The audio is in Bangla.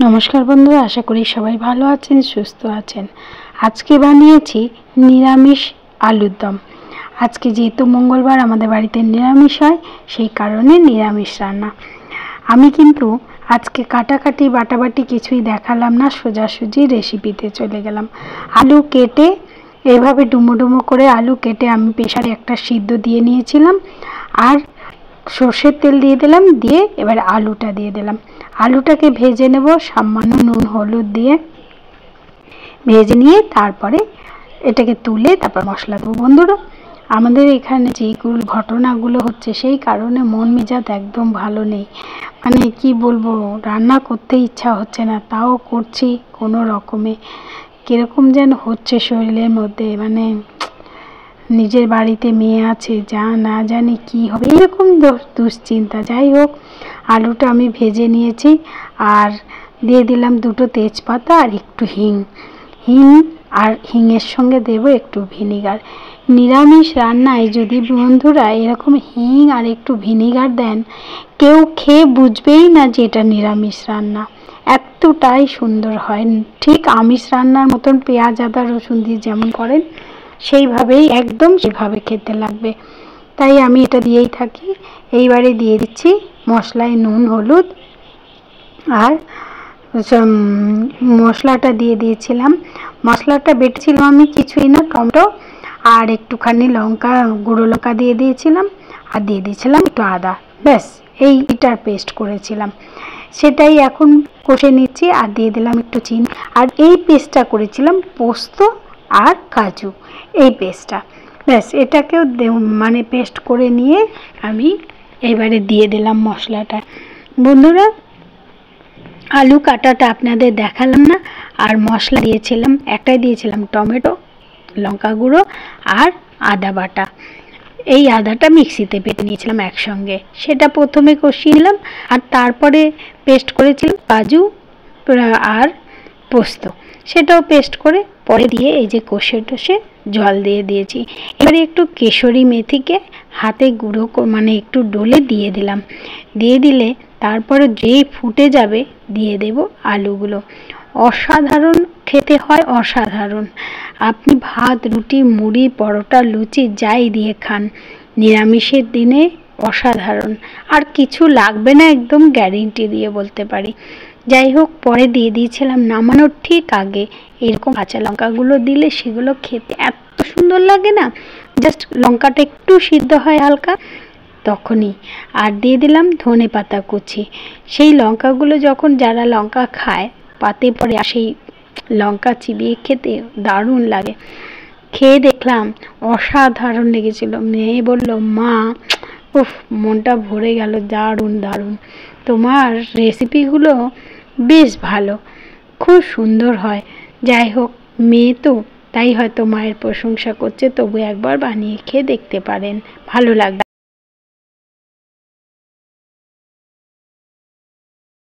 নমস্কার বন্ধুরা, আশা করি সবাই ভালো আছেন, সুস্থ আছেন। আজকে বানিয়েছি নিরামিষ আলুর দম। আজকে যেহেতু মঙ্গলবার আমাদের বাড়িতে নিরামিষ হয়, সেই কারণে নিরামিষ রান্না। আমি কিন্তু আজকে কাটাকাটি বাটাবাটি কিছুই দেখালাম না, সোজাসুজি রেসিপিতে চলে গেলাম। আলু কেটে এভাবে ডুমো ডুমো করে আলু কেটে আমি প্রেসারে একটা সিদ্ধ দিয়ে নিয়েছিলাম, আর সর্ষের তেল দিয়ে দিলাম, দিয়ে এবার আলুটা দিয়ে দিলাম। আলুটাকে ভেজে নেব সামান্য নুন হলুদ দিয়ে, ভেজে নিয়ে তারপরে এটাকে তুলে তারপর মশলা দেবো। বন্ধুরা, আমাদের এখানে যেগুলো ঘটনাগুলো হচ্ছে সেই কারণে মন মেজাজ একদম ভালো নেই। মানে কি বলবো, রান্না করতে ইচ্ছা হচ্ছে না, তাও করছি কোনো রকমে। কীরকম যেন হচ্ছে শরীরের মধ্যে, মানে নিজের বাড়িতে মেয়ে আছে, যা না জানি কি হবে, এরকম দুশ্চিন্তা। যাই হোক, আলুটা আমি ভেজে নিয়েছি, আর দিয়ে দিলাম দুটো তেজপাতা আর একটু হিং। আর হিংয়ের সঙ্গে দেব একটু ভিনিগার। নিরামিষ রান্নায় যদি বন্ধুরা এরকম হিং আর একটু ভিনিগার দেন, কেউ খেয়ে বুঝবেই না যে এটা নিরামিষ রান্না। এতটাই সুন্দর হয়, ঠিক আমিষ রান্নার মতন পেঁয়াজ আদা রসুন দিয়ে যেমন করেন সেইভাবেই, একদম সেভাবে খেতে লাগবে। তাই আমি এটা দিয়েই থাকি। এইবারে দিয়ে দিচ্ছি মশলায় নুন হলুদ, আর মশলাটা দিয়ে দিয়েছিলাম। মশলাটা বেটেছিলাম আমি কিছুই না, টমেটো আর একটুখানি লঙ্কা, গুঁড়ো লঙ্কা দিয়ে দিয়েছিলাম, আর দিয়ে দিয়েছিলাম একটু আদা। ব্যাস, এইটার পেস্ট করেছিলাম, সেটাই এখন কষে নিচ্ছি। আর দিয়ে দিলাম একটু চিনি। আর এই পেস্টটা করেছিলাম পোস্ত আর কাজু, এই পেস্টটা। ব্যাস, এটাকেও মানে পেস্ট করে নিয়ে আমি এবারে দিয়ে দিলাম মশলাটা। বন্ধুরা, আলু কাটাটা আপনাদের দেখালাম না, আর মশলা দিয়েছিলাম, একটাই দিয়েছিলাম টমেটো, লঙ্কা গুঁড়ো আর আদা বাটা। এই আদাটা মিক্সিতে বেটে নিয়েছিলাম একসঙ্গে, সেটা প্রথমে কষিয়ে নিলাম, আর তারপরে পেস্ট করেছিলাম কাজু আর পোস্ত, সেটাও পেস্ট করে পরে দিয়ে এই যে কষে টষে জল দিয়ে দিয়েছি। এবারে একটু কেশরি মেথিকে হাতে গুঁড়ো মানে একটু ডলে দিয়ে দিলাম। দিয়ে দিলে তারপরে যেই ফুটে যাবে দিয়ে দেব আলুগুলো। অসাধারণ খেতে হয়, অসাধারণ। আপনি ভাত, রুটি, মুড়ি, পরোটা, লুচি যাই দিয়ে খান, নিরামিষের দিনে অসাধারণ। আর কিছু লাগবে না, একদম গ্যারেন্টি দিয়ে বলতে পারি। যাই হোক, পরে দিয়ে দিয়েছিলাম নামানোর ঠিক আগে। এরকম কাঁচা লঙ্কাগুলো দিলে সেগুলো খেতে এত সুন্দর লাগে না, জাস্ট লঙ্কাটা একটু সিদ্ধ হয় হালকা তখনই। আর দিয়ে দিলাম ধনে পাতা কুচি। সেই লঙ্কাগুলো যখন যারা লঙ্কা খায় পাতে পড়ে, সেই লঙ্কা চিবিয়ে খেতে দারুণ লাগে। খেয়ে দেখলাম অসাধারণ লেগেছিল। মেয়ে বলল, মা উফ, মনটা ভরে গেল, দারুণ দারুণ, তোমার রেসিপিগুলো বেশ ভালো, খুব সুন্দর হয়। যাই হোক, মেয়ে তো তাই হয়তো মায়ের প্রশংসা করছে, তবু একবার বানিয়ে খেয়ে দেখতে পারেন, ভালো লাগবে।